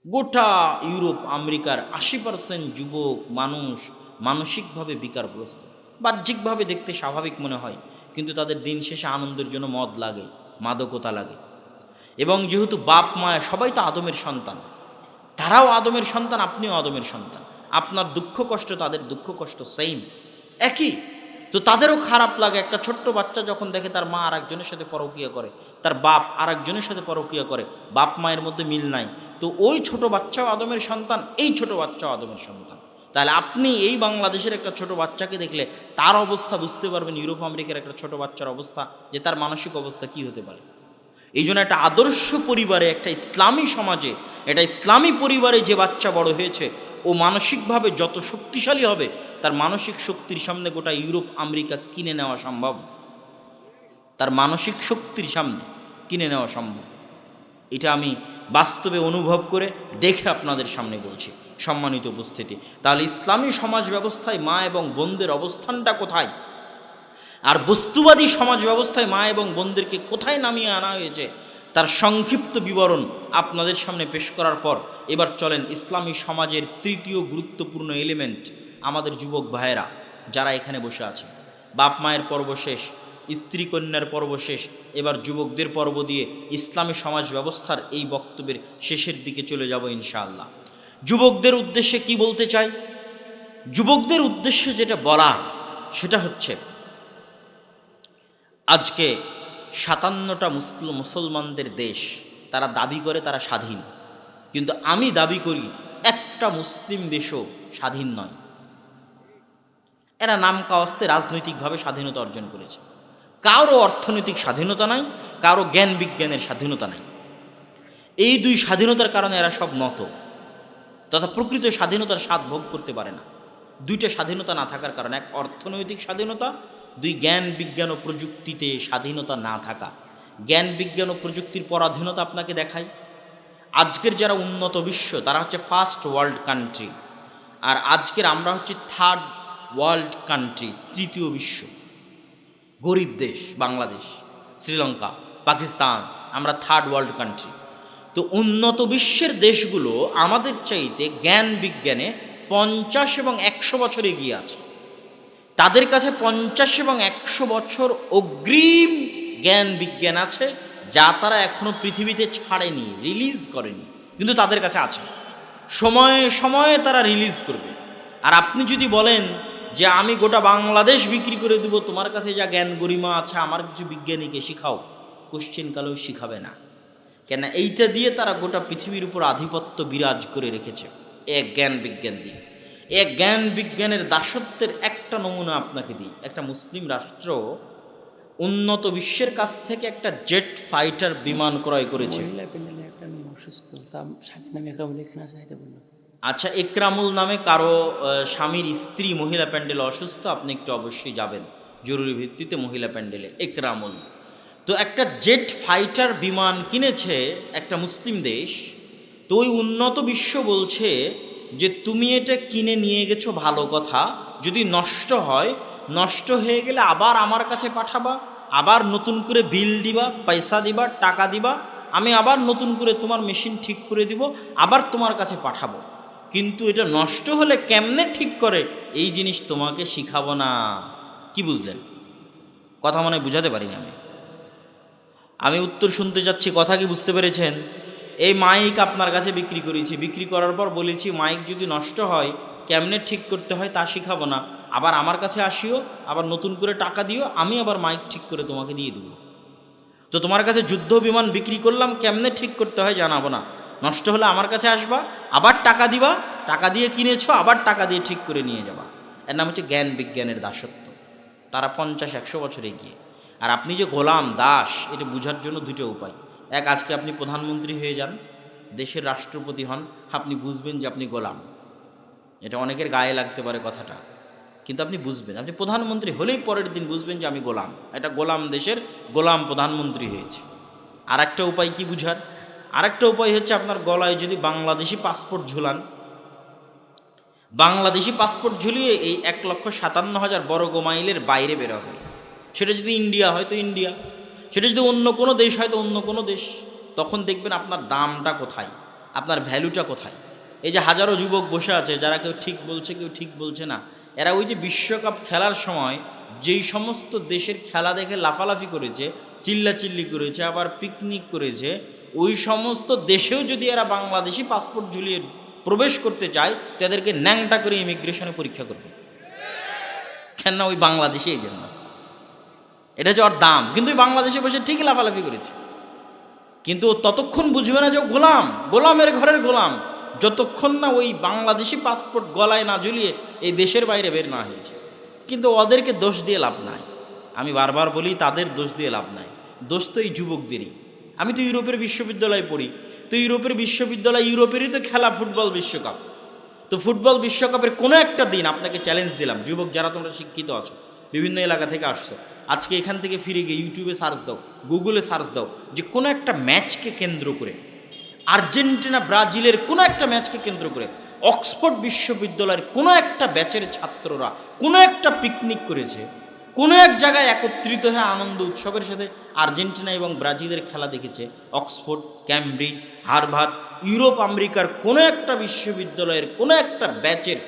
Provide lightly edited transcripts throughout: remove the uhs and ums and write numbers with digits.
গোটা ইউরোপ আমেরিকার 80% যুবক মানুষ মানসিকভাবে বিকারগ্রস্ত। বাহ্যিকভাবে দেখতে স্বাভাবিক মনে হয়, কিন্তু তাদের দিন শেষে আনন্দের জন্য মদ লাগে, মাদকতা লাগে। এবং যেহেতু বাপ মা সবাই তো আদমের সন্তান, তারাও আদমের সন্তান, আপনিও আদমের সন্তান, আপনার দুঃখ কষ্ট তাদের দুঃখ কষ্ট সেম, একই। তো তাদেরও খারাপ লাগে একটা ছোট্ট বাচ্চা যখন দেখে তার মা আরেকজনের সাথে পরকীয়া করে, তার বাপ আরেকজনের সাথে পরকীয়া করে, বাপ মায়ের মধ্যে মিল নাই। তো ওই ছোট বাচ্চাও আদমের সন্তান, এই ছোট বাচ্চাও আদমের সন্তান। তাহলে আপনি এই বাংলাদেশের একটা ছোট বাচ্চাকে দেখলে তার অবস্থা বুঝতে পারবেন ইউরোপ আমেরিকার একটা ছোট বাচ্চার অবস্থা, যে তার মানসিক অবস্থা কি হতে পারে। এই জন্য একটা আদর্শ পরিবারে, একটা ইসলামী সমাজে, একটা ইসলামী পরিবারে যে বাচ্চা বড় হয়েছে, ও মানসিকভাবে যত শক্তিশালী হবে, তার মানসিক শক্তির সামনে গোটা ইউরোপ আমেরিকা কিনে নেওয়া সম্ভব। তার মানসিক শক্তির সামনে কিনে নেওয়া সম্ভব। এটা আমি বাস্তবে অনুভব করে দেখে আপনাদের সামনে বলছি, সম্মানিত উপস্থিতি। তাহলে ইসলামী সমাজ ব্যবস্থায় মা এবং বোনদের অবস্থানটা কোথায়, আর বস্তুবাদী সমাজ ব্যবস্থায় মা এবং বোনদেরকে কোথায় নামিয়ে আনা হয়েছে, তার সংক্ষিপ্ত বিবরণ আপনাদের সামনে পেশ করার পর এবার চলেন ইসলামী সমাজের তৃতীয় গুরুত্বপূর্ণ এলিমেন্ট, আমাদের যুবক ভাইয়েরা যারা এখানে বসে আছে। বাপ মায়ের পর্ব শেষ, স্ত্রী কন্যার পর্ব শেষ, এবার যুবকদের পর্ব দিয়ে ইসলামী সমাজ ব্যবস্থার এই বক্তব্যের শেষের দিকে চলে যাব ইনশাআল্লাহ। যুবকদের উদ্দেশ্যে কি বলতে চাই? যুবকদের উদ্দেশ্যে যেটা বলার সেটা হচ্ছে, আজকে 57টা মুসলমানদের দেশ, তারা দাবি করে তারা স্বাধীন, কিন্তু আমি দাবি করি একটা মুসলিম দেশও স্বাধীন নয়। এরা নাম কাওয়াস্তে রাজনৈতিকভাবে স্বাধীনতা অর্জন করেছে। কারো অর্থনৈতিক স্বাধীনতা নাই, কারো জ্ঞান বিজ্ঞানের স্বাধীনতা নাই। এই দুই স্বাধীনতার কারণে এরা সব নত, তথা প্রকৃত স্বাধীনতার স্বাদ ভোগ করতে পারে না। দুইটা স্বাধীনতা না থাকার কারণে, এক অর্থনৈতিক স্বাধীনতা, দুই জ্ঞান বিজ্ঞান ও প্রযুক্তিতে স্বাধীনতা না থাকা। জ্ঞান বিজ্ঞান ও প্রযুক্তির পরাধীনতা আপনাকে দেখাই। আজকের যারা উন্নত বিশ্ব তারা হচ্ছে ফার্স্ট ওয়ার্ল্ড কান্ট্রি, আর আজকের আমরা হচ্ছে থার্ড ওয়ার্ল্ড কান্ট্রি, তৃতীয় বিশ্ব। গরিব দেশ বাংলাদেশ, শ্রীলঙ্কা, পাকিস্তান, আমরা থার্ড ওয়ার্ল্ড কান্ট্রি। তো উন্নত বিশ্বের দেশগুলো আমাদের চাইতে জ্ঞান বিজ্ঞানে 50 এবং 100 বছর এগিয়ে আছে। তাদের কাছে 50 এবং 100 বছর অগ্রিম জ্ঞান বিজ্ঞান আছে, যা তারা এখনো পৃথিবীতে ছাড়েনি, রিলিজ করেনি, কিন্তু তাদের কাছে আছে। সময়ে সময়ে তারা রিলিজ করবে। আর আপনি যদি বলেন যে আমি গোটা বাংলাদেশ বিক্রি করে দেব, তোমার কাছে যা জ্ঞান গরিমা আছে আমার কিছু বিজ্ঞানীকে শিখাও, কোশ্চেন কালেও শিখাবে না। কেন? এইটা দিয়ে তারা গোটা পৃথিবীর উপর আধিপত্য বিরাজ করে রেখেছে, এক জ্ঞান বিজ্ঞান দিয়ে। এক জ্ঞান বিজ্ঞানের দাসত্বের একটা নমুনা আপনাকে দিই। একটা মুসলিম রাষ্ট্র উন্নত বিশ্বের কাছ থেকে একটা জেট ফাইটার বিমান ক্রয় করেছে। আচ্ছা, একরামুল নামে কারো স্বামীর স্ত্রী মহিলা প্যান্ডেলে অসুস্থ, আপনি একটু অবশ্যই যাবেন জরুরি ভিত্তিতে মহিলা প্যান্ডেলে। একরামুল তো একটা জেট ফাইটার বিমান কিনেছে একটা মুসলিম দেশ। তো ওই উন্নত বিশ্ব বলছে যে তুমি এটা কিনে নিয়ে গেছো ভালো কথা, যদি নষ্ট হয়, নষ্ট হয়ে গেলে আবার আমার কাছে পাঠাবা, আবার নতুন করে বিল দিবা, পয়সা দিবা, টাকা দিবা, আমি আবার নতুন করে তোমার মেশিন ঠিক করে দিব, আবার তোমার কাছে পাঠাবো। কিন্তু এটা নষ্ট হলে কেমনে ঠিক করে এই জিনিস তোমাকে শিখাবো না। কি বুঝলেন? কথা মনে বুঝাতে পারিনি আমি উত্তর শুনতে যাচ্ছি, কথা কি বুঝতে পেরেছেন? এই মাইক আপনার কাছে বিক্রি করেছি, বিক্রি করার পর বলেছি মাইক যদি নষ্ট হয় কেমনে ঠিক করতে হয় তা শিখাবো না, আবার আমার কাছে আসিও, আবার নতুন করে টাকা দিও, আমি আবার মাইক ঠিক করে তোমাকে দিয়ে দেবো। তো তোমার কাছে যুদ্ধ বিমান বিক্রি করলাম, কেমনে ঠিক করতে হয় জানাবো না, নষ্ট হলে আমার কাছে আসবা, আবার টাকা দিবা, টাকা দিয়ে কিনেছো, আবার টাকা দিয়ে ঠিক করে নিয়ে যাবা। এর নাম হচ্ছে জ্ঞান বিজ্ঞানের দাসত্ব। তারা 50-100 বছর এগিয়ে। আর আপনি যে গোলাম দাস, এটা বোঝার জন্য দুটো উপায়। এক, আজকে আপনি প্রধানমন্ত্রী হয়ে যান, দেশের রাষ্ট্রপতি হন, আপনি বুঝবেন যে আপনি গোলাম। এটা অনেকের গায়ে লাগতে পারে কথাটা, কিন্তু আপনি বুঝবেন, আপনি প্রধানমন্ত্রী হলেই পরের দিন বুঝবেন যে আমি গোলাম, এটা গোলাম দেশের গোলাম প্রধানমন্ত্রী হয়েছে। আর একটা উপায় কি বুঝার? আরেকটা উপায় হচ্ছে আপনার গলায় যদি বাংলাদেশি পাসপোর্ট ঝুলান, বাংলাদেশি পাসপোর্ট ঝুলিয়ে এই 1,57,000 বর্গ মাইলের বাইরে বেরোবে। সেটা যদি ইন্ডিয়া হয় তো ইন্ডিয়া, সেটা যদি অন্য কোনো দেশ হয় তো অন্য কোনো দেশ। তখন দেখবেন আপনার দামটা কোথায়। আপনার ভ্যালুটা কোথায়? এই যে হাজারো যুবক বসে আছে, যারা কেউ ঠিক বলছে কেউ ঠিক বলছে না, এরা ওই যে বিশ্বকাপ খেলার সময় যেই সমস্ত দেশের খেলা দেখে লাফালাফি করেছে, চিল্লাচিল্লি করেছে, আবার পিকনিক করেছে, ওই সমস্ত দেশেও যদি এরা বাংলাদেশি পাসপোর্ট ঝুলিয়ে প্রবেশ করতে চায়, তাদেরকে ন্যাংটা করে ইমিগ্রেশনে পরীক্ষা করবে। কেন না? ওই বাংলাদেশি এই জন্য, এটা হচ্ছে ওর দাম। কিন্তু ওই বাংলাদেশে বসে ঠিকই লাফালাফি করেছে, কিন্তু ও ততক্ষণ বুঝবে না যে ও গোলাম, গোলামের ঘরের গোলাম, যতক্ষণ না ওই বাংলাদেশি পাসপোর্ট গলায় না ঝুলিয়ে এই দেশের বাইরে বের না হয়েছে। কিন্তু ওদেরকে দোষ দিয়ে লাভ নাই, আমি বারবার বলি তাদের দোষ দিয়ে লাভ নাই, দোষ তো এই যুবকদেরই। আমি তো ইউরোপের বিশ্ববিদ্যালয়ে পড়ি, তো ইউরোপের বিশ্ববিদ্যালয়, ইউরোপেরই তো খেলা ফুটবল বিশ্বকাপ। তো ফুটবল বিশ্বকাপের কোনো একটা দিন আপনাকে চ্যালেঞ্জ দিলাম, যুবক যারা তোমরা শিক্ষিত আছো, বিভিন্ন এলাকা থেকে আসছো, আজকে এখান থেকে ফিরে গিয়ে ইউটিউবে সার্চ দাও, গুগলে সার্চ দাও, যে কোনো একটা ম্যাচকে কেন্দ্র করে, আর্জেন্টিনা ব্রাজিলের কোনো একটা ম্যাচকে কেন্দ্র করে অক্সফোর্ড বিশ্ববিদ্যালয়ের কোনো একটা ব্যাচের ছাত্ররা কোনো একটা পিকনিক করেছে, কোনো এক জায়গায় একত্রিত হয়ে আনন্দ উৎসবের সাথে আর্জেন্টিনা এবং ব্রাজিলের খেলা দেখেছে। অক্সফোর্ড, ক্যামব্রিজ, হার্ভার্ড, ইউরোপ আমেরিকার কোনো একটা বিশ্ববিদ্যালয়ের কোনো একটা ব্যাচের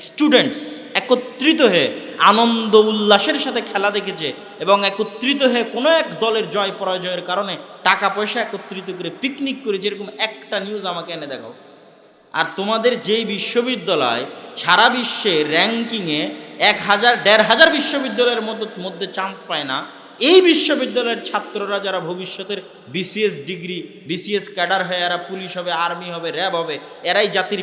স্টুডেন্টস একত্রিত হয়ে আনন্দ উল্লাসের সাথে খেলা দেখেছে, এবং একত্রিত হয়ে কোনো এক দলের জয় পরাজয়ের কারণে টাকা পয়সা একত্রিত করে পিকনিক করেছে। এরকম একটা নিউজ আমাকে এনে দেখাও। আর তোমাদের যেই বিশ্ববিদ্যালয় সারা বিশ্বে র্যাঙ্কিংয়ে 1000, 1500 বিশ্ববিদ্যালয়ের মধ্যে চান্স পায় না, এই বিশ্ববিদ্যালয়ের ছাত্ররা যারা ভবিষ্যতের বিসিএস ডিগ্রি, বিসিএস ক্যাডার হয়ে এরা পুলিশ হবে, আর্মি হবে, র্যাব হবে, এরাই জাতির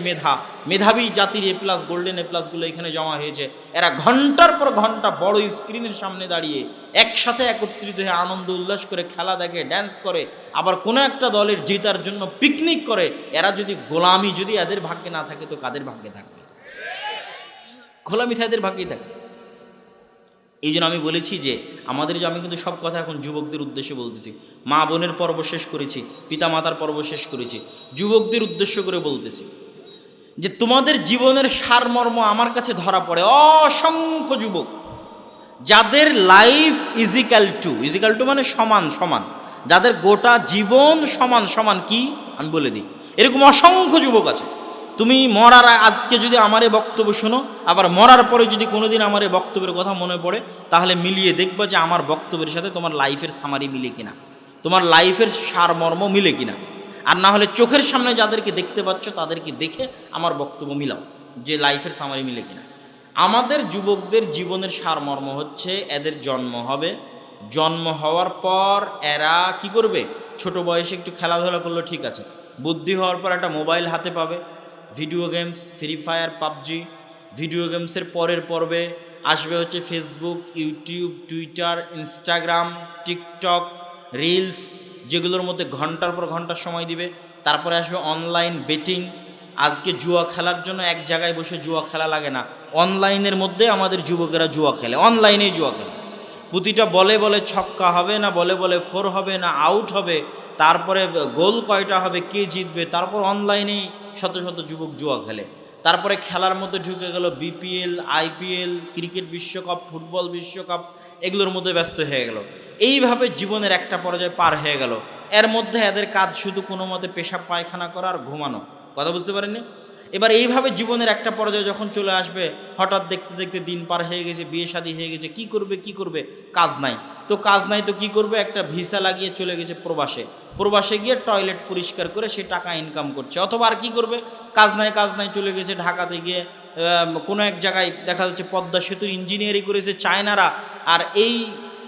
মেধাবী জাতির A+, গোল্ডেন A+গুলো এখানে জমা হয়েছে। এরা ঘন্টার পর ঘন্টা বড় স্ক্রিনের সামনে দাঁড়িয়ে একসাথে একত্রিত হয়ে আনন্দ উল্লাস করে খেলা দেখে, ড্যান্স করে, আবার কোনো একটা দলের জেতার জন্য পিকনিক করে। এরা যদি গোলামি যদি এদের ভাগ্যে না থাকে, তো কাদের ভাগ্যে থাকবে? গোলামি তো এদের ভাগ্যেই থাকবে। এই জন্য আমি বলেছি যে আমাদের, যে আমি কিন্তু সব কথা এখন যুবকদের উদ্দেশ্যে বলতেছি, মা বোনের পর্ব শেষ করেছি, পিতা মাতার পর্ব শেষ করেছি, যুবকদের উদ্দেশ্য করে বলতেছি যে তোমাদের জীবনের সারমর্ম আমার কাছে ধরা পড়ে। অসংখ্য যুবক যাদের লাইফ ইজিক্যাল টু মানে সমান সমান, যাদের গোটা জীবন সমান সমান, কি আমি বলে দিই, এরকম অসংখ্য যুবক আছে। তুমি মরার আজকে যদি আমার এই বক্তব্য শোনো, আবার মরার পরে যদি কোনোদিন আমার এই বক্তব্যের কথা মনে পড়ে, তাহলে মিলিয়ে দেখবা যে আমার বক্তব্যের সাথে তোমার লাইফের সামারি মিলে কিনা, তোমার লাইফের সারমর্ম মিলে কিনা। আর না হলে চোখের সামনে যাদেরকে দেখতে পাচ্ছ তাদেরকে দেখে আমার বক্তব্য মিলাও যে লাইফের সামারি মিলে কিনা। আমাদের যুবকদের জীবনের সারমর্ম হচ্ছে, এদের জন্ম হবে, জন্ম হওয়ার পর এরা কি করবে? ছোট বয়সে একটু খেলাধুলা করলো, ঠিক আছে, বুদ্ধি হওয়ার পর একটা মোবাইল হাতে পাবে, video games, free fire, PUBG. Video গেমসের পরের পর্বে আসবে হচ্ছে Facebook, YouTube, Twitter, Instagram, TikTok, reels, যেগুলোর মধ্যে ঘন্টার পর ঘন্টা সময় দিবে। তারপরে আসবে অনলাইন বেটিং। আজকে জুয়া খেলার জন্য এক জায়গায় বসে জুয়া খেলা লাগে না, অনলাইনের মধ্যে আমাদের যুবকেরা জুয়া খেলে, অনলাইনেই জুয়া খেলে। প্রতিটা বলে বলে ছক্কা হবে না, বলে বলে 4 হবে না, আউট হবে, তারপরে গোল কয়টা হবে, কে জিতবে, তারপর অনলাইনেই শত শত যুবক জুয়া খেলে। তারপরে খেলার মধ্যে ঢুকে গেল বিপিএল, আইপিএল, ক্রিকেট বিশ্বকাপ, ফুটবল বিশ্বকাপ, এগুলোর মধ্যে ব্যস্ত হয়ে গেল। এইভাবে জীবনের একটা পর্যায়ে পার হয়ে গেল। এর মধ্যে এদের কাজ শুধু কোনো মতে পেশাব পায়খানা করা আর ঘুমানো। কথা বুঝতে পারেননি? এবার এইভাবে জীবনের একটা পর্যায়ে যখন চলে আসবে, হঠাৎ দেখতে দেখতে দিন পার হয়ে গেছে, বিয়ে শাদী হয়ে গেছে, কি করবে? কাজ নাই। তো কি করবে? একটা ভিসা লাগিয়ে চলে গেছে প্রবাসে গিয়ে টয়লেট পরিষ্কার করে সে টাকা ইনকাম করছে। অথবা আর কি করবে? কাজ নাই, চলে গেছে ঢাকাতে গিয়ে কোনো এক জায়গায় দেখা যাচ্ছে পদ্মা সেতুর ইঞ্জিনিয়ারিং করেছে চায়নারা, আর এই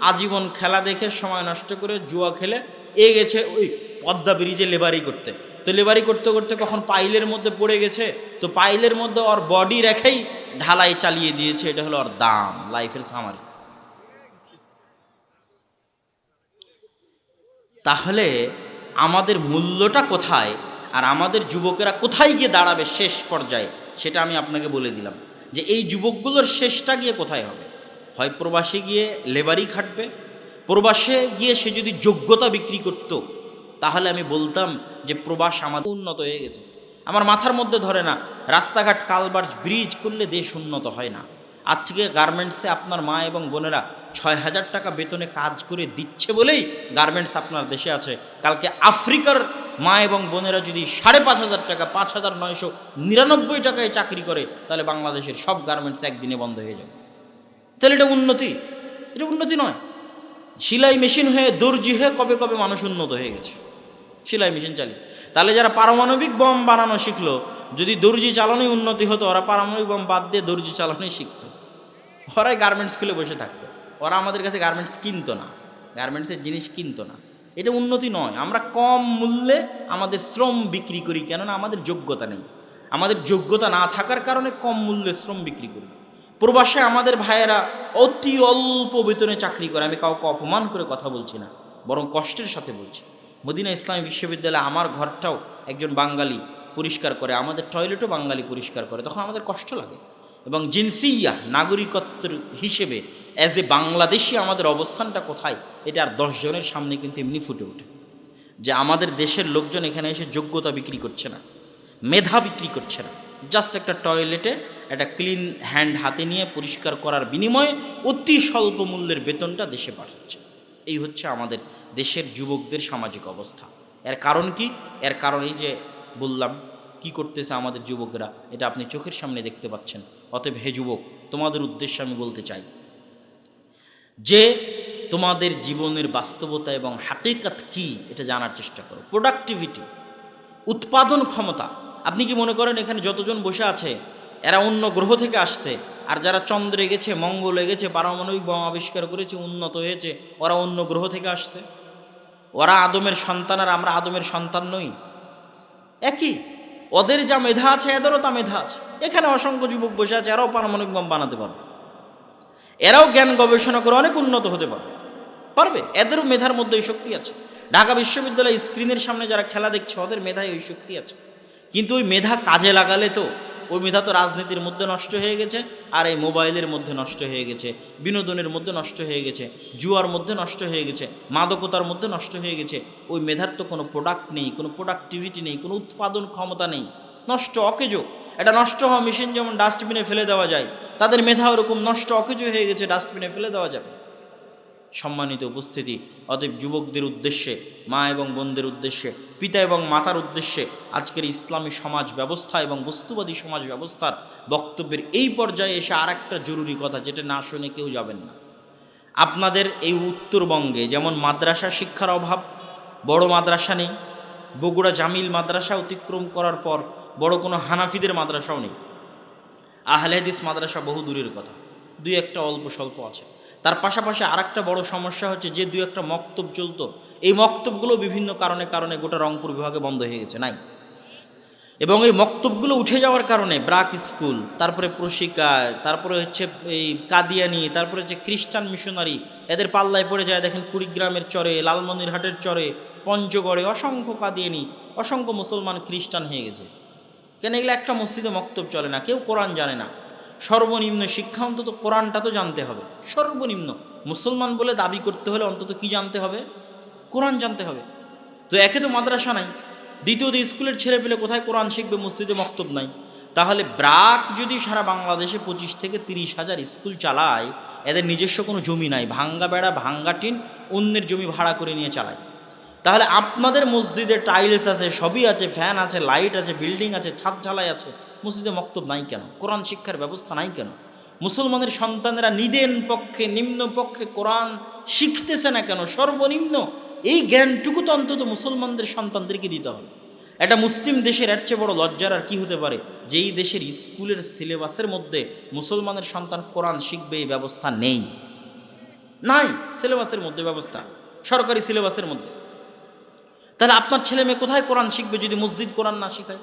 আজীবন খেলা দেখে সময় নষ্ট করে জুয়া খেলে গেছে ওই পদ্মা ব্রিজে লেবারি করতে। তো লেবারি করতে করতে কখন পাইলের মধ্যে পড়ে গেছে, তো পাইলের মধ্যে ওর বডি রেখেই ঢালাই চালিয়ে দিয়েছে। এটা হলো ওর দাম, লাইফের সামারি। তাহলে আমাদের মূল্যটা কোথায়, আর আমাদের যুবকেরা কোথায় গিয়ে দাঁড়াবে শেষ পর্যায়ে, সেটা আমি আপনাকে বলে দিলাম যে এই যুবকগুলোর শেষটা গিয়ে কোথায় হবে। হয় প্রবাসে গিয়ে লেবারি খাটবে, প্রবাসে গিয়ে সে যদি যোগ্যতা বিক্রি করতো, তাহলে আমি বলতাম যে প্রবাস আমাদের উন্নত হয়ে গেছে। আমার মাথার মধ্যে ধরে না, রাস্তাঘাট, কালভার্ট, ব্রিজ করলে দেশ উন্নত হয় না। আজকে গার্মেন্টসে আপনার মা এবং বোনেরা 6000 টাকা বেতনে কাজ করে দিচ্ছে বলেই গার্মেন্টস আপনার দেশে আছে। কালকে আফ্রিকার মা এবং বোনেরা যদি 5,500 টাকা 5,999 টাকায় চাকরি করে, তাহলে বাংলাদেশের সব গার্মেন্টস একদিনে বন্ধ হয়ে যাবে। তাহলে এটা উন্নতি? এটা উন্নতি নয়। সেলাই মেশিন হয়ে দর্জি হয়ে কবে কবে মানুষ উন্নত হয়ে গেছে সেলাই মেশিন চালিয়ে। তাহলে যারা পারমাণবিক বম বানানো শিখলো, যদি দর্জি চালানোই উন্নতি হতো, ওরা পারমাণবিক বম বাদ দিয়ে দর্জি চালানোই শিখতো, ওরাই গার্মেন্টস খুলে বসে থাকতো। ওরা আমাদের কাছে গার্মেন্টস কিনতো না, গার্মেন্টসের জিনিস কিনতো না। এটা উন্নতি নয়। আমরা কম মূল্যে আমাদের শ্রম বিক্রি করি, কেননা আমাদের যোগ্যতা নেই। আমাদের যোগ্যতা না থাকার কারণে কম মূল্যে শ্রম বিক্রি করি। প্রবাসে আমাদের ভাইয়েরা অতি অল্প বেতনে চাকরি করে। আমি কাউকে অপমান করে কথা বলছি না, বরং কষ্টের সাথে বলছি। মদিনা ইসলামী বিশ্ববিদ্যালয়ে আমার ঘরটাও একজন বাঙালি পরিষ্কার করে, আমাদের টয়লেটও বাঙালি পরিষ্কার করে, তখন আমাদের কষ্ট লাগে। এবং জিনসিয়া নাগরিকত্বের হিসেবে অ্যাজ এ বাংলাদেশি আমাদের অবস্থানটা কোথায়, এটা আর 10 জনের সামনে কিন্তু এমনি ফুটে ওঠে যে আমাদের দেশের লোকজন এখানে এসে যোগ্যতা বিক্রি করছে না, মেধা বিক্রি করছে না। জাস্ট একটা টয়লেটে একটা ক্লিন হ্যান্ড হাতে নিয়ে পরিষ্কার করার বিনিময়ে অতি স্বল্প মূল্যের বেতনটা দেশে পাঠাচ্ছে। এই হচ্ছে আমাদের দেশের যুবকদের সামাজিক অবস্থা। এর কারণ কি? এর কারণ এই যে বললাম, কি করতেছে আমাদের যুবকরা, এটা আপনি চোখের সামনে দেখতে পাচ্ছেন। অতএব হে যুবক, তোমাদের উদ্দেশ্যে আমি বলতে চাই যে তোমাদের জীবনের বাস্তবতা এবং হাকিকাত কি, এটা জানার চেষ্টা করো। প্রোডাক্টিভিটি, উৎপাদন ক্ষমতা। আপনি কি মনে করেন এখানে যতজন বসে আছে এরা অন্য গ্রহ থেকে আসছে? আর যারা চন্দ্রে গেছে, মঙ্গলে গেছে, পারমাণবিক বোমা আবিষ্কার করেছে, উন্নত হয়েছে, ওরা অন্য গ্রহ থেকে আসছে? ওরা আদমের সন্তান আর আমরা আদমের সন্তান নই? একই। ওদের যা মেধা আছে এদেরও তা মেধা আছে। এখানে অসংখ্য যুবক বসে আছে, এরাও পারমাণবিক বোম বানাতে পারবে, এরাও জ্ঞান গবেষণা করে অনেক উন্নত হতে পারবে। এদেরও মেধার মধ্যে ওই শক্তি আছে। ঢাকা বিশ্ববিদ্যালয় স্ক্রিনের সামনে যারা খেলা দেখছে, ওদের মেধায় ওই শক্তি আছে। কিন্তু ওই মেধা কাজে লাগালে তো, ওই মেধা তো রাজনীতির মধ্যে নষ্ট হয়ে গেছে, আর এই মোবাইলের মধ্যে নষ্ট হয়ে গেছে, বিনোদনের মধ্যে নষ্ট হয়ে গেছে, জুয়ার মধ্যে নষ্ট হয়ে গেছে, মাদকতার মধ্যে নষ্ট হয়ে গেছে। ওই মেধার তো কোনো প্রোডাক্ট নেই, কোনো প্রোডাক্টিভিটি নেই, কোনো উৎপাদন ক্ষমতা নেই, নষ্ট অকেজো। এটা নষ্ট হওয়া মেশিন যেমন ডাস্টবিনে ফেলে দেওয়া যায়, তাদের মেধা ওরকম নষ্ট অকেজো হয়ে গেছে, ডাস্টবিনে ফেলে দেওয়া যাবে। সম্মানিত উপস্থিতি, অতএব যুবকদের উদ্দেশ্যে, মা এবং বোনদের উদ্দেশ্যে, পিতা এবং মাতার উদ্দেশ্যে আজকের ইসলামী সমাজ ব্যবস্থা এবং বস্তুবাদী সমাজ ব্যবস্থার বক্তব্যের এই পর্যায়ে এসে আর একটা জরুরি কথা, যেটা না শুনে কেউ যাবেন না। আপনাদের এই উত্তরবঙ্গে যেমন মাদ্রাসা শিক্ষার অভাব, বড় মাদ্রাসা নেই। বগুড়া জামিল মাদ্রাসা অতিক্রম করার পর বড় কোনো হানাফিদের মাদ্রাসাও নেই। আহলে হাদিস মাদ্রাসা বহু দূরের কথা, দুই একটা অল্প স্বল্প আছে। তার পাশাপাশি আর একটা বড় সমস্যা হচ্ছে, যে দুই একটা মক্তব চলতো, এই মক্তবগুলো বিভিন্ন কারণে গোটা রংপুর বিভাগে বন্ধ হয়ে গেছে, নাই। এবং এই মক্তবগুলো উঠে যাওয়ার কারণে ব্রাক স্কুল, তারপরে প্রশিকা, তারপরে হচ্ছে এই কাদিয়ানি, তারপরে হচ্ছে খ্রিস্টান মিশনারি, এদের পাল্লায় পড়ে যায়। দেখেন কুড়িগ্রামের চরে, লালমনিরহাটের চরে, পঞ্চগড়ে অসংখ্য কাদিয়ানি, অসংখ্য মুসলমান খ্রিস্টান হয়ে গেছে। কেন? এগুলো একটা মসজিদে মক্তব চলে না, কেউ কোরআন জানে না। সর্বনিম্ন শিক্ষা অন্তত কোরআনটা তো জানতে হবে। সর্বনিম্ন মুসলমান বলে দাবি করতে হলে অন্তত কি জানতে হবে? কোরআন জানতে হবে। তো একে তো মাদ্রাসা নাই, দ্বিতীয়ত স্কুলের ছেলে পেলে কোথায় কোরআন শিখবে? মসজিদে মক্তব নাই। তাহলে ব্রাক যদি সারা বাংলাদেশে 25 থেকে 30 হাজার স্কুল চালায়, এদের নিজস্ব কোনো জমি নাই, ভাঙ্গা বেড়া ভাঙ্গা টিন অন্যের জমি ভাড়া করে নিয়ে চালায়। তাহলে আপনাদের মসজিদে টাইলস আছে, সবই আছে, ফ্যান আছে, লাইট আছে, বিল্ডিং আছে, ছাদ ঢালাই আছে, মসজিদে মক্তব নাই কেন? কোরআন শিক্ষার ব্যবস্থা নাই কেন? মুসলমানের সন্তানেরা নিম্ন পক্ষে কোরআন শিখতেছে না কেন? সর্বনিম্ন এই জ্ঞানটুকু তো অন্তত মুসলমানদের সন্তানদেরকে দিতে হবে। একটা মুসলিম দেশের এর চেয়ে বড় লজ্জার আর কি হতে পারে, যেই দেশের স্কুলের সিলেবাসের মধ্যে মুসলমানের সন্তান কোরআন শিখবে এই ব্যবস্থা নেই, নাই সিলেবাসের মধ্যে ব্যবস্থা, সরকারি সিলেবাসের মধ্যে। তাহলে আপনার ছেলে মেয়ে কোথায় কোরআন শিখবে যদি মসজিদ কোরআন না শিখায়?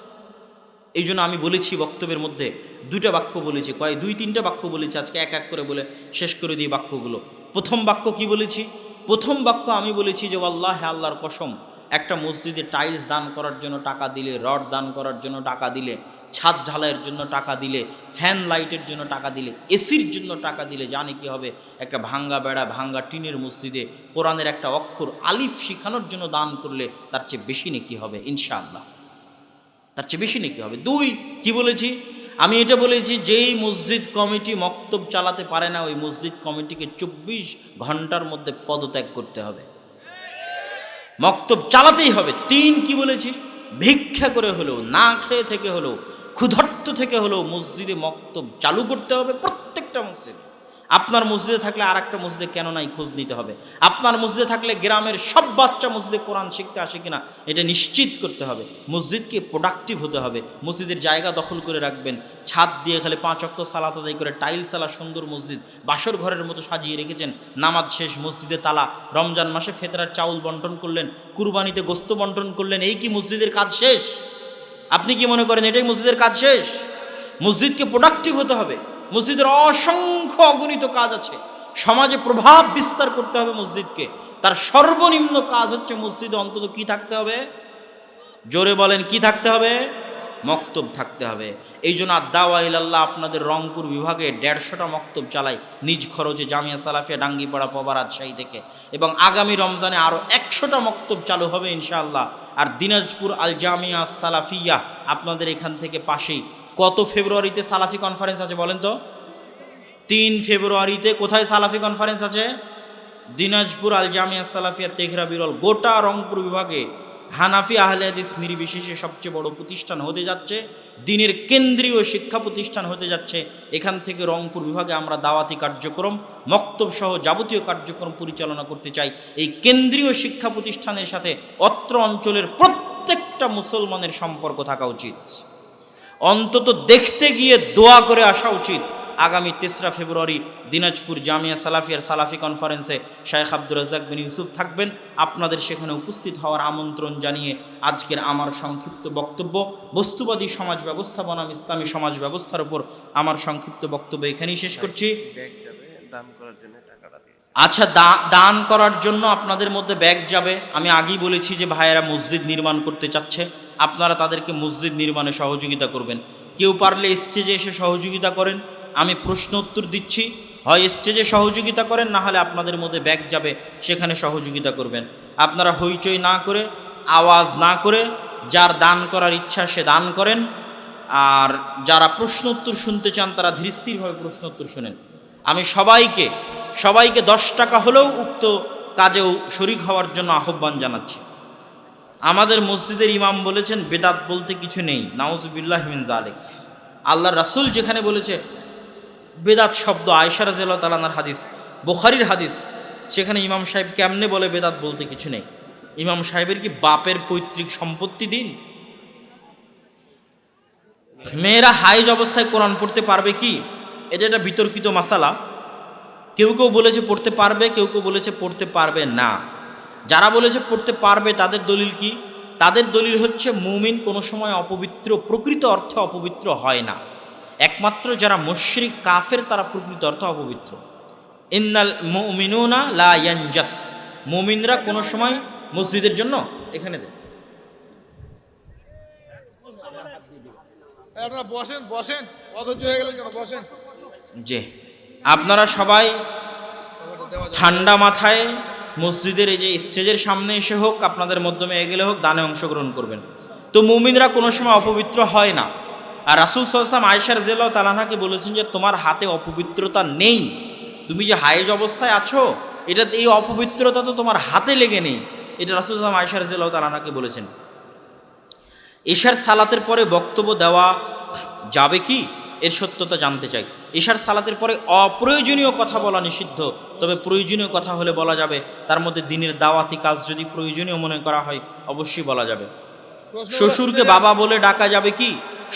এই জন্য আমি বলেছি বক্তব্যের মধ্যে 2টা বাক্য বলেছি, 2-3টা বাক্য বলেছি, আজকে এক এক করে বলে শেষ করে দিই বাক্যগুলো। প্রথম বাক্য কি বলেছি? প্রথম বাক্য আমি বলেছি যে আল্লাহ, আল্লাহর কসম, একটা মসজিদে টাইলস দান করার জন্য টাকা দিলে, রড দান করার জন্য টাকা দিলে, ছাদ ঢালাইয়ের জন্য টাকা দিলে, ফ্যান লাইটের জন্য টাকা দিলে, এসির জন্য টাকা দিলে, জানে কি হবে? একটা ভাঙ্গা বেড়া ভাঙ্গা টিনের মসজিদে কোরআনের একটা অক্ষর আলিফ শিখানোর জন্য দান করলে তার চেয়ে বেশি নেকি হবে ইনশাআল্লাহ, তার চেয়ে বেশি নেকি হবে। 2 কি বলেছি? আমি এটা বলেছি, যেই মসজিদ কমিটি মক্তব চালাতে পারে না, ওই মসজিদ কমিটিকে 24 ঘন্টার মধ্যে পদত্যাগ করতে হবে। মক্তব চালাতেই হবে। 3 কি বলেছি, ভিক্ষা করে হলেও, না খেয়ে থেকে হলেও, ক্ষুধার্ত থেকে হলেও মসজিদে মক্তব চালু করতে হবে প্রত্যেকটা মসজিদে। আপনার মসজিদে থাকলে আর একটা মসজিদে কেন নাই খোঁজ নিতে হবে। আপনার মসজিদে থাকলে গ্রামের সব বাচ্চা মসজিদে কোরআন শিখতে আসে কিনা এটা নিশ্চিত করতে হবে। মসজিদকে প্রোডাক্টিভ হতে হবে। মসজিদের জায়গা দখল করে রাখবেন, ছাদ দিয়ে খালি 5 ওয়াক্ত সালাত আদায় করে টাইলস আলা সুন্দর মসজিদ বাসর ঘরের মতো সাজিয়ে রেখেছেন। নামাজ শেষ, মসজিদে তালা। রমজান মাসে ফেতরার চাউল বন্টন করলেন, কুরবানিতে গোস্ত বন্টন করলেন, এই কি মসজিদের কাজ শেষ? আপনি কি মনে করেন এটাই মসজিদের কাজ শেষ? মসজিদকে প্রোডাক্টিভ হতে হবে। মসজিদের অসংখ্য অগণিত কাজ আছে, সমাজে প্রভাব বিস্তার করতে হবে মসজিদকে। তার সর্বনিম্ন কাজ হচ্ছে মসজিদে অন্তত কি থাকতে হবে? জোরে বলেন, কি থাকতে হবে? মক্তব থাকতে হবে। এই জন্য আদ-দাওয়া ইলাল্লাহ আপনাদের রংপুর বিভাগে 150টা মক্তব চালায় নিজ খরচে, জামিয়া সালাফিয়া ডাঙ্গিপাড়া পবা রাজশাহী থেকে। এবং আগামী রমজানে আরও 100টা মক্তব চালু হবে ইনশাআল্লাহ। আর দিনাজপুর আল জামিয়া সালাফিয়া আপনাদের এখান থেকে পাশেই। কত ফেব্রুয়ারিতে সালাফি কনফারেন্স আছে বলেন তো? 3 ফেব্রুয়ারিতে। কোথায় সালাফি কনফারেন্স আছে? দিনাজপুর আল জামিয়া সালাফিয়া তেঘরা বিরল। গোটা রংপুর বিভাগে হানাফি আহলে হাদিস নির্বিশেষে সবচেয়ে বড় প্রতিষ্ঠান হতে যাচ্ছে, দিনের কেন্দ্রীয় শিক্ষা প্রতিষ্ঠান হতে যাচ্ছে। এখান থেকে রংপুর বিভাগে আমরা দাওয়াতি কার্যক্রম, মক্তব সহ যাবতীয় কার্যক্রম পরিচালনা করতে চাই। এই কেন্দ্রীয় শিক্ষা প্রতিষ্ঠানের সাথে অত্র অঞ্চলের প্রত্যেকটা মুসলমানের সম্পর্ক থাকা উচিত। অন্তত দেখতে গিয়ে দোয়া করে আসা উচিত। আগামী 3রা ফেব্রুয়ারি দিনাজপুর জামিয়া সালাফিয়ার সালাফি কনফারেন্সে শায়েখ আব্দুর রাজ্জাক বিন ইউসুফ থাকবেন। আপনাদের সেখানে উপস্থিত হওয়ার আমন্ত্রণ জানিয়ে আজকের আমার সংক্ষিপ্ত বক্তব্য, বস্তুবাদী সমাজ ব্যবস্থাপনা, ইসলামী সমাজ ব্যবস্থার উপর আমার সংক্ষিপ্ত বক্তব্য এখানেই শেষ করছি। আচ্ছা, দান করার জন্য আপনাদের মধ্যে ব্যাগ যাবে। আমি আগেই বলেছি যে ভাইয়েরা মসজিদ নির্মাণ করতে চাচ্ছে, আপনারা তাদেরকে মসজিদ নির্মাণে সহযোগিতা করবেন। কেউ পারলে স্টেজে এসে সহযোগিতা করেন। আমি প্রশ্ন উত্তর দিচ্ছি, হয় স্টেজে সহযোগিতা করেন, না হলে আপনাদের মধ্যে ব্যাগ যাবে, সেখানে সহযোগিতা করবেন। আপনারা হইচই না করে, আওয়াজ না করে, যার দান করার ইচ্ছা সে দান করেন। আর যারা প্রশ্ন উত্তর শুনতে চান তারা ধীরস্থিরভাবে প্রশ্ন উত্তর শোনেন। আমি সবাইকে 10 টাকা হলেও উক্ত কাজেও শরিক হওয়ার জন্য আহ্বান জানাচ্ছি। আমাদের মসজিদের ইমাম বলেছেন বেদাত বলতে কিছু নেই, নাউজুবিল্লাহ মিন যালিক। আল্লাহর রাসূল যেখানে বলেছে বেদাত শব্দ, আয়েশা রাদিয়াল্লাহু তাআলা আনহার হাদিস, বুখারীর হাদিস, সেখানে ইমাম সাহেব কেমনে বলে বেদাত বলতে কিছু নেই? ইমাম সাহেবের কি বাপের পৈতৃক সম্পত্তি দিন? মেয়েরা হাইজ অবস্থায় কোরআন পড়তে পারবে কি? এটা একটা বিতর্কিত মাসালা। কেউ কেউ বলেছে পড়তে পারবে, কেউ কেউ বলেছে পড়তে পারবে না। যারা বলেছে পড়তে পারবে তাদের দলিল কি? তাদের দলিল হচ্ছে মুমিন কোনো সময় অপবিত্র, প্রকৃত অর্থে অপবিত্র হয় না। একমাত্র যারা মুশরিক কাফের তারা প্রকৃত অর্থে অপবিত্র। ইন্নাল মুমিনুনা লা ইয়ানজাস, মুমিনরা কোনো সময় মসজিদের জন্য এখানে দেন। আপনারা বসেন বসেন, অধৈর্য হয়ে গেলেন কেন? বসেন। যে আপনারা সবাই ঠান্ডা মাথায় মসজিদের এই যে স্টেজের সামনে এসে হোক, আপনাদের মাধ্যমে এগেলে হোক, দানে অংশগ্রহণ করবেন। তো মুমিনরা কোনো সময় অপবিত্র হয় না। আর রাসূল সাল্লাল্লাহু আলাইহি ওয়াসাল্লাম আয়েশা রাদিয়াল্লাহু তাআলা আনহাকে বলেছেন যে তোমার হাতে অপবিত্রতা নেই, তুমি যে হায়েজ অবস্থায় আছো, এটা এই অপবিত্রতা তো তোমার হাতে লেগে নেই। এটা রাসূল সাল্লাল্লাহু আলাইহি ওয়াসাল্লাম আয়েশা রাদিয়াল্লাহু তাআলা আনহাকে বলেছেন। এশার সালাতের পরে বক্তব্য দেওয়া যাবে কি, এর সত্যতা জানতে চাই। এশার সালাতের পরে অপ্রয়োজনীয় কথা বলা নিষিদ্ধ, তবে প্রয়োজনীয় কথা হলে বলা যাবে। তার মধ্যে দিনের দাওয়াতি কাজ যদি প্রয়োজনীয় মনে করা হয় অবশ্যই বলা যাবে। শ্বশুরকে বাবা বলে ডাকা যাবে কি?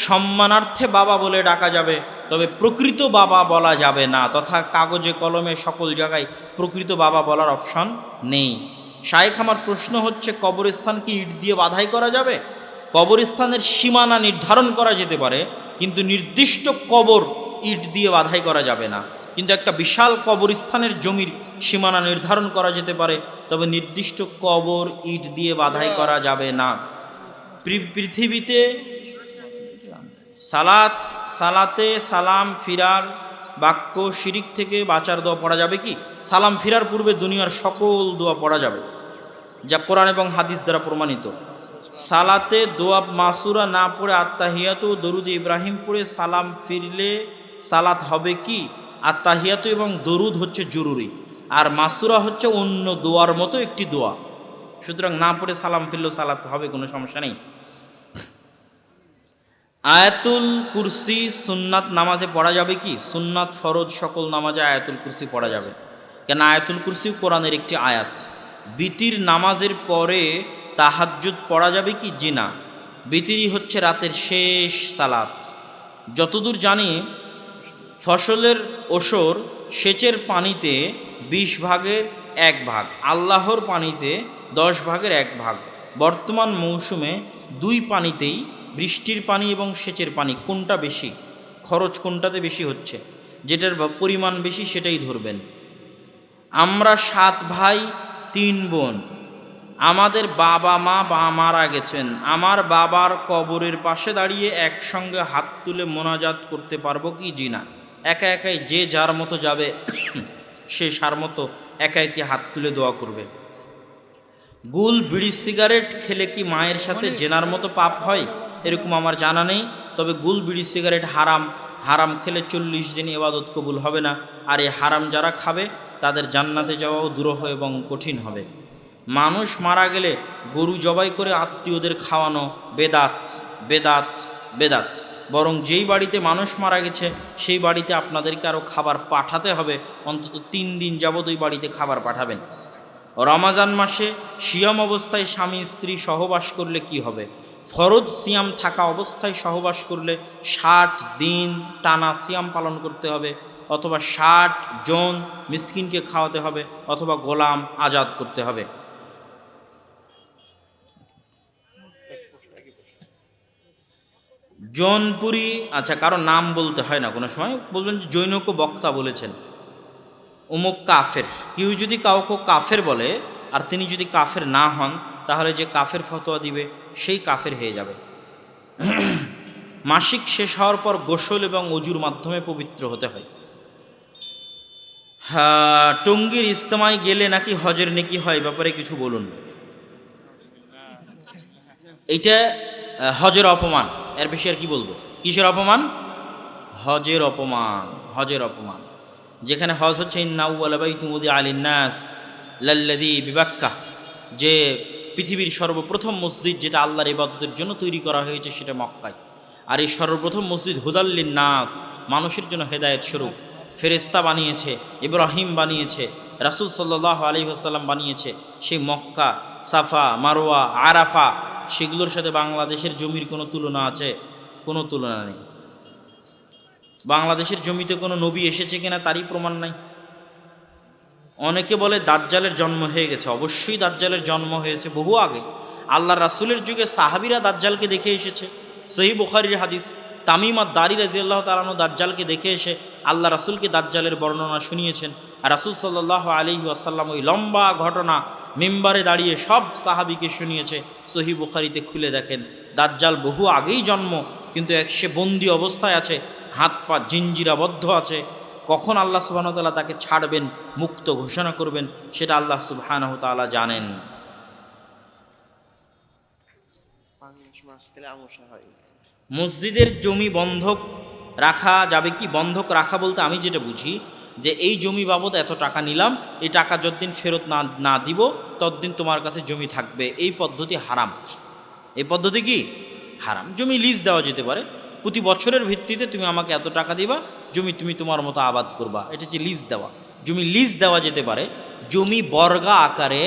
সম্মানার্থে বাবা বলে ডাকা যাবে, তবে প্রকৃত বাবা বলা যাবে না, তথা কাগজে কলমে সকল জায়গায় প্রকৃত বাবা বলার অপশন নেই। শায়েখ, আমার প্রশ্ন হচ্ছে কবরস্থান কি ইট দিয়ে বাধাই করা যাবে? কবরস্থানের সীমানা নির্ধারণ করা যেতে পারে, কিন্তু নির্দিষ্ট কবর ইট দিয়ে বাধাই করা যাবে না। কিন্তু একটা বিশাল কবরস্থানের জমির সীমানা নির্ধারণ করা যেতে পারে, তবে নির্দিষ্ট কবর ইট দিয়ে বাধাই করা যাবে না। পৃথিবীতে সালাতে সালাম ফিরার বাক্য শিরিক থেকে বাঁচার দোয়া পড়া যাবে কি? সালাম ফিরার পূর্বে দুনিয়ার সকল দোয়া পড়া যাবে, যা কোরআন এবং হাদিস দ্বারা প্রমাণিত। সালাতে দোয়া মাসুরা না পড়ে আত্তাহিয়াতু দরুদ ইব্রাহিম পড়ে সালাম ফিরলে সালাত হবে কি? আত্তাহিয়াতু এবং দরুদ হচ্ছে জরুরি, আর মাসুরা হচ্ছে অন্য দোয়ার মতো একটি দোয়া। সুতরাং না পড়ে সালাম ফিরলেও সালাত হবে, কোনো সমস্যা নেই। আয়াতুল কুরসি সুন্নাত নামাজে পড়া যাবে কি? সুন্নাত ফরজ সকল নামাজে আয়াতুল কুরসি পড়া যাবে, কেন আয়াতুল কুরসি কোরআনের একটি আয়াত। বিতির নামাজের পরে তাহাজ্জুদ পড়া যাবে কি? জি না, বিতিরই হচ্ছে রাতের শেষ সালাত। যতদূর জানি ফসলের ওসর সেচের পানিতে 20 ভাগের 1 ভাগ, আল্লাহর পানিতে 10 ভাগের 1 ভাগ। বর্তমান মৌসুমে 2 পানিতেই, বৃষ্টির পানি এবং সেচের পানি, কোনটা বেশি খরচ, কোনটাতে বেশি হচ্ছে, যেটার পরিমাণ বেশি সেটাই ধরবেন। আমরা 7 ভাই 3 বোন, আমাদের বাবা মা মারা গেছেন, আমার বাবার কবরের পাশে দাঁড়িয়ে একসঙ্গে হাত তুলে মোনাজাত করতে পারবো কি? জি না, একা একাই যে যার মতো যাবে সে সার মতো একা একই হাত তুলে দোয়া করবে। গুল বিড়ি সিগারেট খেলে কি মায়ের সাথে জেনার মতো পাপ হয়? এরকম আমার জানা নেই, তবে গুল বিড়ি সিগারেট হারাম, হারাম খেলে 40 দিন ইবাদত কবুল হবে না, আর এই হারাম যারা খাবে তাদের জান্নাতে যাওয়াও দুরূহ এবং কঠিন হবে। মানুষ মারা গেলে গরু জবাই করে আত্মীয়দের খাওয়ানো বেদাত, বেদাত, বেদাত। বরং যেই বাড়িতে মানুষ মারা গেছে সেই বাড়িতে আপনাদেরকে আরও খাবার পাঠাতে হবে, অন্তত 3 দিন যাবত ওই বাড়িতে খাবার পাঠাবেন। রমাজান মাসে সিয়াম অবস্থায় স্বামী স্ত্রী সহবাস করলে কি হবে? ফরজ সিয়াম থাকা অবস্থায় সহবাস করলে 60 দিন টানা সিয়াম পালন করতে হবে, অথবা 60 জন মিসকিনকে খাওয়াতে হবে, অথবা গোলাম আজাদ করতে হবে। জৌনপুরি, আচ্ছা, কারো নাম বলতে হয় না, কোনো সময় বলবেন যে জৈনক বক্তা বলেছেন অমুক কাফের। কেউ যদি কাউকে কাফের বলে আর তিনি যদি কাফের না হন, তাহলে যে কাফের ফতোয়া দিবে সেই কাফের হয়ে যাবে। মাসিক শেষ হওয়ার পর গোসল এবং অজুর মাধ্যমে পবিত্র হতে হয়। হ্যাঁ, টঙ্গীর ইজতেমায় গেলে নাকি হজের নেকি হয়, ব্যাপারে কিছু বলুন। এইটা হজের অপমান, এর বেশি আর কি বলবো। কিসের অপমান? হজের অপমান, হজের অপমান। যেখানে হজ হচ্ছে আলিন্নাস লাল্লাযী বিবাক্কা, যে পৃথিবীর সর্বপ্রথম মসজিদ যেটা আল্লাহর ইবাদতের জন্য তৈরি করা হয়েছে সেটা মক্কায়। আর এই সর্বপ্রথম মসজিদ হুদাল্লিন নাস, মানুষের জন্য হেদায়েত স্বরূপ। ফেরেশতা বানিয়েছে, ইব্রাহিম বানিয়েছে, রাসূল সাল্লাল্লাহু আলাইহি ওয়াসাল্লাম বানিয়েছে। সেই মক্কা, সাফা, মারওয়া, আরাফা, সেগুলোর সাথে বাংলাদেশের জমির কোনো তুলনা আছে? কোনো তুলনা নেই। বাংলাদেশের জমিতে কোনো নবী এসেছে কিনা তারই প্রমাণ নাই। অনেকে বলে দাজ্জালের জন্ম হয়ে গেছে, অবশ্যই দাজ্জালের জন্ম হয়েছে বহু আগে। আল্লাহ রাসূলের যুগে সাহাবীরা দাজ্জালকে দেখে এসেছে। সহিহ বুখারীর হাদিস, তামিম আদ-দারি রাদিয়াল্লাহু তাআলা আনহু দাজ্জালকে দেখে এসে আল্লাহ রাসূলকে দাজ্জালের বর্ণনা শুনিয়েছেন। আর রাসূল সাল্লাল্লাহু আলাইহি ওয়াসাল্লাম ওই লম্বা ঘটনা মিম্বারে দাঁড়িয়ে সব সাহাবীকে শুনিয়েছে। সহিহ বুখারীতে খুলে দেখেন, দাজ্জাল বহু আগেই জন্ম, কিন্তু সে বন্দি অবস্থায় আছে, হাত পা জিঞ্জিরাবদ্ধ আছে। কখন আল্লাহ সুবহানাহু ওয়া তাআলা তাকে ছাড়বেন, মুক্ত ঘোষণা করবেন, সেটা আল্লাহ সুবহানাহু ওয়া তাআলা জানেন। মসজিদের জমি বন্ধক রাখা যাবে কি? বন্ধক রাখা বলতে আমি যেটা বুঝি যে এই জমি বাবদ এত টাকা নিলাম, এই টাকা যতদিন ফেরত না দিব ততদিন তোমার কাছে জমি থাকবে, এই পদ্ধতি হারাম। এই পদ্ধতি কি? হারাম। জমি লিজ দেওয়া যেতে পারে, প্রতি বছরের ভিত্তিতে তুমি আমাকে এত টাকা দিবা, জমি তুমি তোমার মতো আবাদ করবা, এটা হচ্ছে লিজ দেওয়া। জমি লিজ দেওয়া যেতে পারে। জমি বর্গা আকারে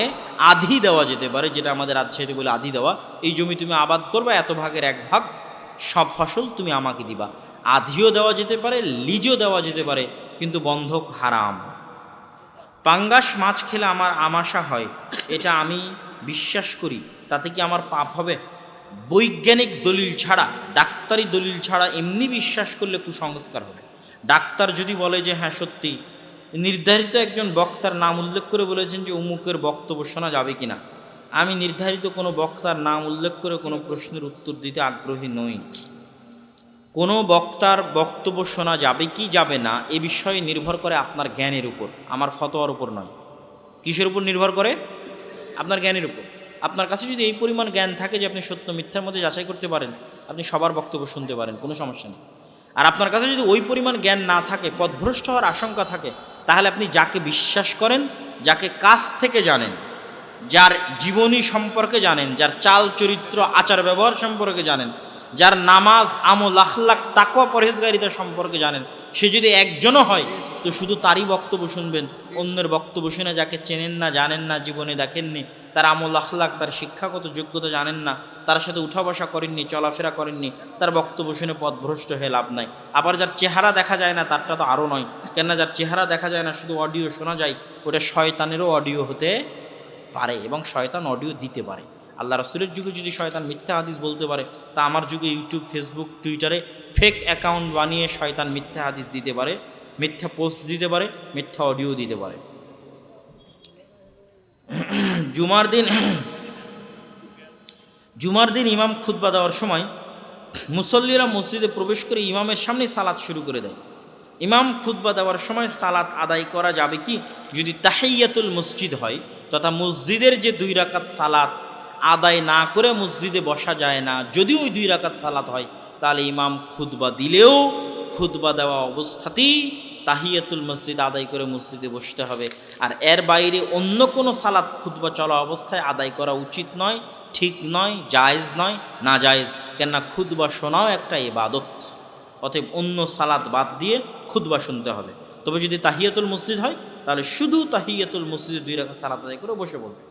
আধি দেওয়া যেতে পারে, যেটা আমাদের রাজশাহীতে বলে আধি দেওয়া। এই জমি তুমি আবাদ করবা, এত ভাগের 1 ভাগ সব ফসল তুমি আমাকে দিবা। আধিও দেওয়া যেতে পারে, লিজও দেওয়া যেতে পারে, কিন্তু বন্ধক হারাম। পাঙ্গাস মাছ খেলে আমার আমাশা হয়, এটা আমি বিশ্বাস করি, তাতে কি আমার পাপ হবে? বৈজ্ঞানিক দলিল ছাড়া, ডাক্তারি দলিল ছাড়া এমনি বিশ্বাস করলে কুসংস্কার হবে। ডাক্তার যদি বলে যে হ্যাঁ সত্যি, নির্ধারিত একজন বক্তার নাম উল্লেখ করে বলেছেন যে অমুকের বক্তব্য শোনা যাবে কিনা, আমি নির্ধারিত কোনো বক্তার নাম উল্লেখ করে কোনো প্রশ্নের উত্তর দিতে আগ্রহী নই। কোনো বক্তার বক্তব্য শোনা যাবে কি যাবে না এ বিষয়ে নির্ভর করে আপনার জ্ঞানের উপর, আমার ফতোয়ার উপর নয়। কিসের উপর নির্ভর করে? আপনার জ্ঞানের উপর। আপনার কাছে যদি এই পরিমাণ জ্ঞান থাকে যে আপনি সত্য মিথ্যার মধ্যে যাচাই করতে পারেন, আপনি সবার বক্তব্য শুনতে পারেন, কোনো সমস্যা নেই। আর আপনার কাছে যদি ওই পরিমাণ জ্ঞান না থাকে, পথভ্রষ্ট হওয়ার আশঙ্কা থাকে, তাহলে আপনি যাকে বিশ্বাস করেন, যাকে কাছ থেকে জানেন, যার জীবনী সম্পর্কে জানেন, যার চাল চরিত্র আচার ব্যবহার সম্পর্কে জানেন, যার নামাজ আমল আখলাক তাকওয়া পরহেজগারিতা সম্পর্কে জানেন, সে যদি একজনও হয় তো শুধু তারই বক্তব্য শুনবেন, অন্যের বক্তব্য শুনে যাকে চেনেন না, জানেন না, জীবনে দেখেননি, তার আমল আখলাক তার শিক্ষাগত যোগ্যতা জানেন না, তার সাথে উঠা বসা করেননি, চলাফেরা করেননি, তার বক্তব্য শুনে পথভ্রষ্ট হয়ে লাভ নাই। আবার যার চেহারা দেখা যায় না তারটা তো আরও নয়, কেননা যার চেহারা দেখা যায় না শুধু অডিও শোনা যায়, ওটা শয়তানেরও অডিও হতে পারে এবং শয়তান অডিও দিতে পারে। আল্লাহ রাসূলের যুগে যদি শয়তান মিথ্যা হাদিস বলতে পারে, তা আমার যুগে ইউটিউব, ফেসবুক, টুইটারে ফেক অ্যাকাউন্ট বানিয়ে শয়তান মিথ্যা হাদিস দিতে পারে, মিথ্যা পোস্ট দিতে পারে, মিথ্যা অডিও দিতে পারে। জুমার দিন ইমাম খুতবা দেওয়ার সময় মুসল্লিরা মসজিদে প্রবেশ করে ইমামের সামনে সালাত শুরু করে দেয়। ইমাম খুতবা দেওয়ার সময় সালাত আদায় করা যাবে কি? যদি তাহিয়াতুল মসজিদ হয়, তথা মসজিদের যে 2 রাকাত সালাত আদায় না করে মসজিদে বসা যায় না, যদি ওই 2 রাকাত সালাত হয়, তাহলে ইমাম খুতবা দিলেও খুতবা দেওয়া অবস্থাতেই তাহিয়াতুল মসজিদ আদায় করে মসজিদে বসতে হবে। আর এর বাইরে অন্য কোনো সালাত খুতবা চলা অবস্থায় আদায় করা উচিত নয়, ঠিক নয়, জায়েজ নয়, না জায়েজ। কেননা খুতবা শোনাও একটা ইবাদত, অতএব অন্য সালাত বাদ দিয়ে খুতবা শুনতে হবে। তবে যদি তাহিয়াতুল মসজিদ হয়, তাহলে শুধু তাহিয়াতুল মসজিদে 2 রাকাত সালাত আদায় করে বসে পড়বে।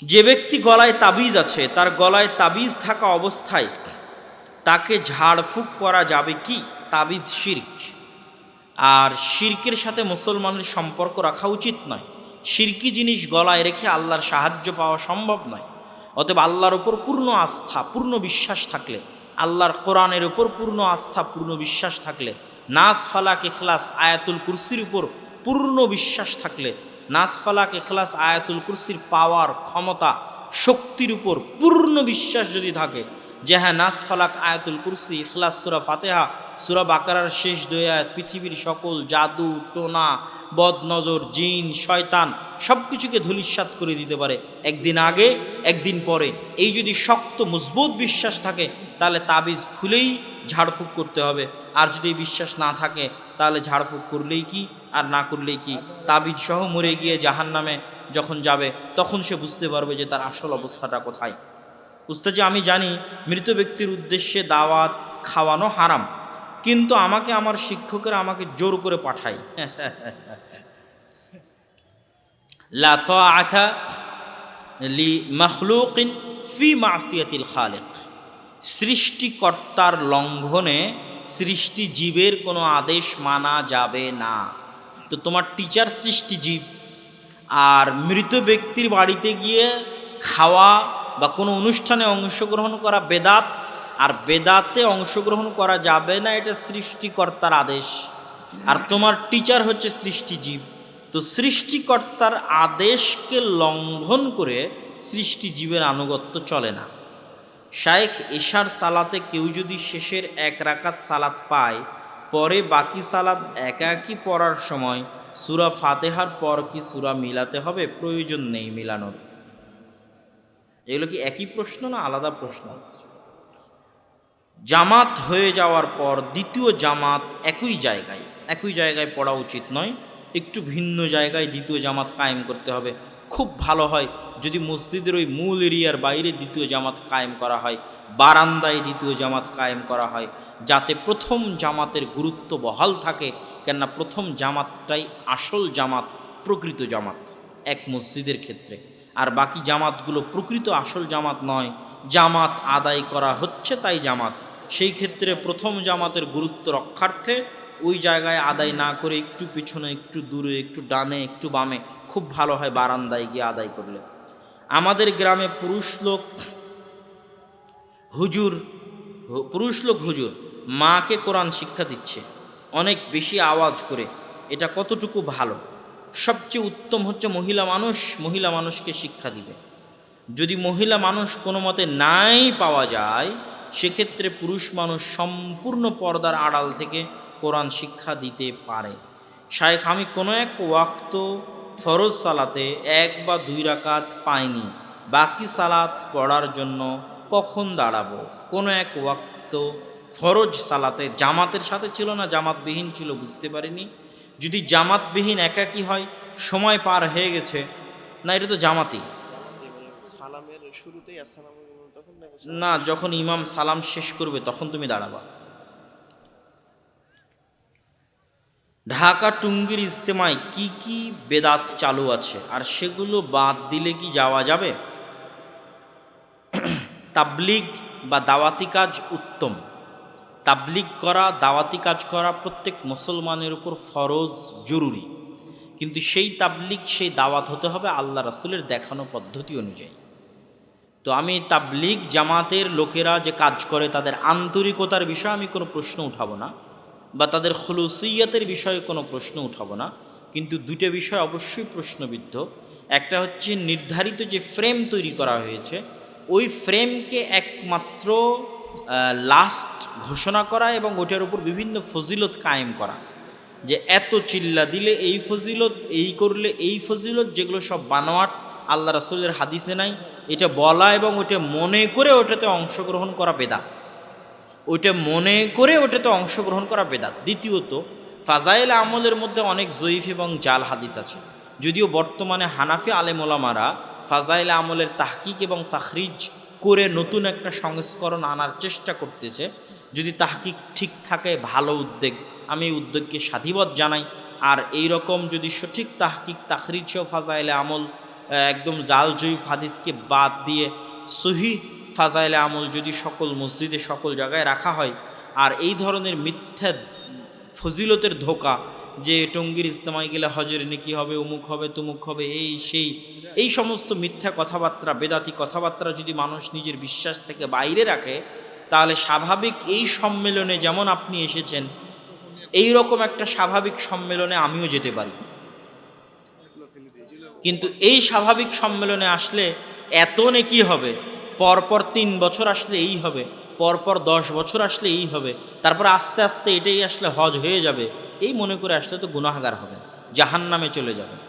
যে ব্যক্তি গলায় তাবিজ আছে, তার গলায় তাবিজ থাকা অবস্থায় তাকে ঝাড়ফুঁক করা যাবে কি? তাবিজ শিরক, আর শিরকের সাথে মুসলমানের সম্পর্ক রাখা উচিত নয়। শিরকি জিনিস গলায় রেখে আল্লাহর সাহায্য পাওয়া সম্ভব নয়। অতএব আল্লাহর উপর পূর্ণ আস্থা, পূর্ণ বিশ্বাস থাকলে, আল্লাহর কোরআনের উপর পূর্ণ আস্থা, পূর্ণ বিশ্বাস থাকলে, নাস ফালাক ইখলাস আয়াতুল কুরসির উপর পূর্ণ বিশ্বাস থাকলে, নাস ফালাক ইখলাস আয়াতুল কুরসির পাওয়ার, ক্ষমতা, শক্তির উপর পূর্ণ বিশ্বাস যদি থাকে, যে হ্যাঁ নাস ফালাক আয়াতুল কুরসি, ইখলাস, সূরা ফাতিহা, সূরা বাকারার শেষ 2 আয়াত পৃথিবীর সকল জাদু টোনা, বদনজর, জিন, শয়তান সব কিছুকে ধূলিসাৎ করে দিতে পারে একদিন আগে একদিন পরে। এই যদি শক্ত মজবুত বিশ্বাস থাকে, তাহলে তাবিজ খুলেই ঝাড়ফুঁক করতে হবে। আর যদি বিশ্বাস না থাকে, তাহলে ঝাড়ফুঁক করলেই কি আর না করলেই কি। তাবিজ সহ মরে গিয়ে জাহান্নামে যখন যাবে, তখন সে বুঝতে পারবে যে তার আসল অবস্থাটা কোথায়। উস্তাজি, আমি জানি মৃত ব্যক্তির উদ্দেশ্যে দাওয়াত খাওয়ানো হারাম, কিন্তু আমাকে আমার শিক্ষকেরা আমাকে জোর করে পাঠায়। লা তাআতা লি মাখলুকিন ফি মাসিয়াতিল খালিক। সৃষ্টিকর্তার লঙ্ঘনে সৃষ্টি জীবের কোনো আদেশ মানা যাবে না। তো তোমার টিচার সৃষ্টি জীব, আর মৃত ব্যক্তির বাড়িতে গিয়ে খাওয়া বা কোনো অনুষ্ঠানে অংশগ্রহণ করা বেদাত, আর বেদাতে অংশগ্রহণ করা যাবে না, এটা সৃষ্টিকর্তার আদেশ। আর তোমার টিচার হচ্ছে সৃষ্টিজীব, তো সৃষ্টিকর্তার আদেশকে লঙ্ঘন করে সৃষ্টিজীবের আনুগত্য চলে না। শায়েখ এশার সালাতে কেউ যদি শেষের 1 রাকাত সালাত পায়, পরে বাকি সালাত একাকি পড়ার সময় সূরা ফাতিহার পর কি সূরা মিলাতে হবে? প্রয়োজন নেই মিলানোর। এগুলো কি একই প্রশ্ন না আলাদা প্রশ্ন? জামাত হয়ে যাওয়ার পর দ্বিতীয় জামাত একই জায়গায় পড়া উচিত নয়, একটু ভিন্ন জায়গায় দ্বিতীয় জামাত কায়েম করতে হবে। খুব ভালো হয় যদি মসজিদের ওই মূল এরিয়ার বাইরে দ্বিতীয় জামাত কায়েম করা হয়, বারান্দায় দ্বিতীয় জামাত কায়েম করা হয়, যাতে প্রথম জামাতের গুরুত্ব বহাল থাকে। কেননা প্রথম জামাতটাই আসল জামাত, প্রকৃত জামাত এক মসজিদের ক্ষেত্রে। আর বাকি জামাতগুলো প্রকৃত আসল জামাত নয়, জামাত আদায় করা হচ্ছে তাই জামাত। সেই ক্ষেত্রে প্রথম জামাতের গুরুত্ব রক্ষার্থে ওই জায়গায় আদায় না করে একটু পিছনে, একটু দূরে, একটু ডানে, একটু বামে, খুব ভালো হয় বারান্দায় গিয়ে আদায় করলে। আমাদের গ্রামে পুরুষ লোক হুজুর মাকে কোরআন শিক্ষা দিচ্ছে অনেক বেশি আওয়াজ করে। এটা কতটুকু ভালো? সবচেয়ে উত্তম হচ্ছে মহিলা মানুষকে শিক্ষা দিবে। যদি মহিলা মানুষ কোনো মতে নাই পাওয়া যায়, সেক্ষেত্রে পুরুষ মানুষ সম্পূর্ণ পর্দার আড়াল থেকে কোরআন শিক্ষা দিতে পারে। শায়েখ, আমি কোনো এক ওয়াক্ত ফরজ সালাতে 1 বা 2 রাকাত পাইনি, বাকি সালাত পড়ার জন্য কখন দাঁড়াবো? কোনো এক ওয়াক্ত ফরজ সালাতে জামাতের সাথে ছিল না, জামাতবিহীন ছিল, বুঝতে পারিনি। যদি জামাতবিহীন একাকী হয়, সময় পার হয়ে গেছে, না, এটা তো জামাতি। সালামের শুরুতেই আসসালামু আলাইকুম তখন না, যখন ইমাম সালাম শেষ করবে তখন তুমি দাঁড়াবা। ঢাকা টুঙ্গির ইজতেমায় কি কি বেদাত চালু আছে আর সেগুলো বাদ দিলে কি যাওয়া যাবে? তাবলিগ বা দাওয়াতি কাজ উত্তম। তাবলিগ করা, দাওয়াতি কাজ করা প্রত্যেক মুসলমানের উপর ফরজ, জরুরি। কিন্তু সেই তাবলিগ, সেই দাওয়াত হতে হবে আল্লাহ রাসূলের দেখানো পদ্ধতি অনুযায়ী। তো আমি তাবলিগ জামাতের লোকেরা যে কাজ করে তাদের আন্তরিকতার বিষয়ে আমি কোনো প্রশ্ন উঠাবো না, বা তাদের খুলুসিয়তের বিষয়ে কোনো প্রশ্ন উঠাবো না। কিন্তু দুটো বিষয় অবশ্যই প্রশ্নবিদ্ধ। একটা হচ্ছে নির্ধারিত যে ফ্রেম তৈরি করা হয়েছে, ওই ফ্রেমকে একমাত্র লাস্ট ঘোষণা করা এবং ওটার উপর বিভিন্ন ফজিলত কায়েম করা, যে এত চিল্লা দিলে এই ফজিলত, এই করলে এই ফজিলত, যেগুলো সব বানোয়াট, আল্লাহ রাসূলের হাদিসে নাই, এটা বলা এবং ওটা মনে করে ওটাতে অংশগ্রহণ করা বেদাত। ওইটা মনে করে ওটাতে অংশগ্রহণ করা বেদাত। দ্বিতীয়ত, ফাজাইল আমলের মধ্যে অনেক জয়ীফ এবং জাল হাদিস আছে। যদিও বর্তমানে হানাফি আলেম ওলামারা ফাজাইল আমলের তাহকিক এবং তাখরিজ করে নতুন একটা সংস্করণ আনার চেষ্টা করতেছে। যদি তাহকিক ঠিক থাকে, ভালো উদ্যোগ, আমি এই উদ্যোগকে সাধুবাদ জানাই। আর এই রকম যদি সঠিক তাহকিক তাখরিজ সহ ফাজাইলে আমল, একদম জাল জয়ীফ হাদিসকে বাদ দিয়ে সহি ফাজাইলে আমল যদি সকল মসজিদে সকল জায়গায় রাখা হয়, আর এই ধরনের মিথ্যা ফজিলতের ধোকা, যে টঙ্গীর ইজতেমায় গেলে হজের নেকি হবে, অমুক হবে, তুমুক হবে, এই সেই, এই সমস্ত মিথ্যা কথাবার্তা, বেদাতি কথাবার্তা যদি মানুষ নিজের বিশ্বাস থেকে বাইরে রাখে, তাহলে স্বাভাবিক এই সম্মেলনে যেমন আপনি এসেছেন, এই রকম একটা স্বাভাবিক সম্মেলনে আমিও যেতে পারি। কিন্তু এই স্বাভাবিক সম্মেলনে আসলে এত নেকি হবে, পরপর 3 বছর আসলে এই হবে, পরপর 10 বছর আসলে এই হবে, তারপর আস্তে আস্তে এটাই আসলে হজ হয়ে যাবে, এই মনে করে আসলে তো গুনাহগার হবেন, জাহান্নামে চলে যাবেন।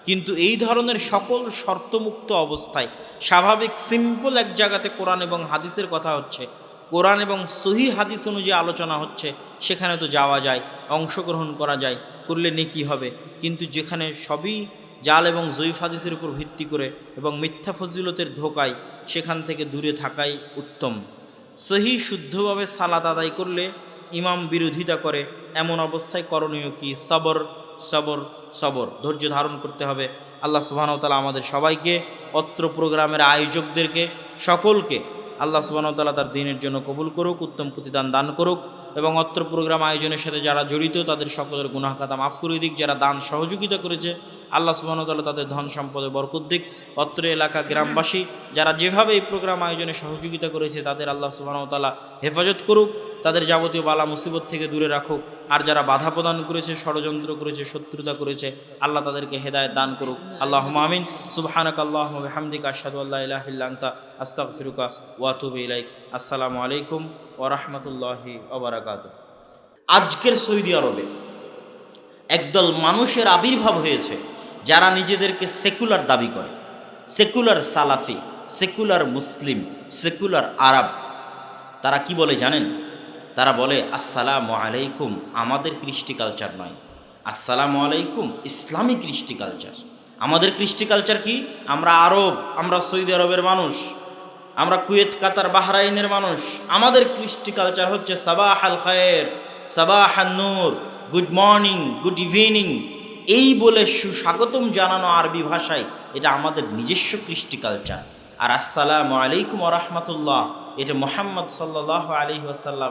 কিন্তু এই ধরনের সকল শর্তমুক্ত অবস্থায় স্বাভাবিক সিম্পল এক জায়গাতে কোরআন এবং হাদিসের কথা হচ্ছে, কোরআন এবং সহি হাদিস অনুযায়ী আলোচনা হচ্ছে, সেখানে তো যাওয়া যায়, অংশগ্রহণ করা যায়, করলে নেকি হবে। কিন্তু যেখানে সবই জাল এবং জয়ীফ হাদিসের উপর ভিত্তি করে এবং মিথ্যা ফজিলতের ধোকায়, সেখান থেকে দূরে থাকাই উত্তম। সহি শুদ্ধভাবে সালাত আদায় করলে ইমাম বিরোধিতা করে, এমন অবস্থায় করণীয় কি? সবর, সবর, সবর, ধৈর্য ধারণ করতে হবে। আল্লাহ সুবহানাহু ওয়া তাআলা আমাদের সবাইকে, অত্র প্রোগ্রামের আয়োজকদেরকে, সকলকে আল্লাহ সুবহানাহু ওয়া তাআলা তার দ্বীনের জন্য কবুল করুক, উত্তম প্রতিদান দান করুক, এবং অত্র প্রোগ্রাম আয়োজনের সাথে যারা জড়িত তাদের সকলের গুনাহ খাতা মাফ করে দিক। যারা দান সহযোগিতা করেছে, আল্লাহ সুবহানাহু ওয়া তাআলা তাদের ধন সম্পদে বরকত দিক। অত্র এলাকা গ্রামবাসী যারা যেভাবে এই প্রোগ্রাম আয়োজনে সহযোগিতা করেছে, তাদের আল্লাহ সুবহানাহু ওয়া তাআলা হেফাজত করুক, তাদের যাবতীয় বালা মুসিবত থেকে দূরে রাখুক। আর যারা বাধা প্রদান করেছে, ষড়যন্ত্র করেছে, শত্রুতা করেছে, আল্লাহ তাদেরকে হেদায়েত দান করুক। আল্লাহুম্মা আমিন। সুবহানাকাল্লাহুম্মা ওয়া বিহামদিকা আশহাদু আল্লা ইলাহা ইল্লা আনতা আস্তাগফিরুকা ওয়া আতুবু ইলাইক। আসসালামু আলাইকুম ওয়া রাহমাতুল্লাহি ওয়া বারাকাতুহু। আজকের সৌদি আরবে একদল মানুষের আবির্ভাব হয়েছে যারা নিজেদেরকে সেকুলার দাবি করে, সেকুলার সালাফি, সেকুলার মুসলিম, সেকুলার আরব। তারা কি বলে জানেন? তারা বলে আসসালামু আলাইকুম আমাদের কৃষ্টি কালচার নয়, আসসালামু আলাইকুম ইসলামিক কৃষ্টি কালচার। আমাদের কৃষ্টি কালচার কি? আমরা আরব, আমরা সৌদি আরবের মানুষ, আমরা কুয়েত, কাতার, বাহরাইনের মানুষ। আমাদের কৃষ্টি কালচার হচ্ছে সাবাহ আল খায়ের, সাবাহ আন নূর, গুড মর্নিং, গুড ইভিনিং, এই বলে সুস্বাগতম জানানো আরবি ভাষায়, এটা আমাদের নিজস্ব কৃষ্টি কালচার। আর আসসালামু আলাইকুম ওয়া রাহমাতুল্লাহ, এটা মুহাম্মদ সাল্লাল্লাহু আলাইহি ওয়াসাল্লাম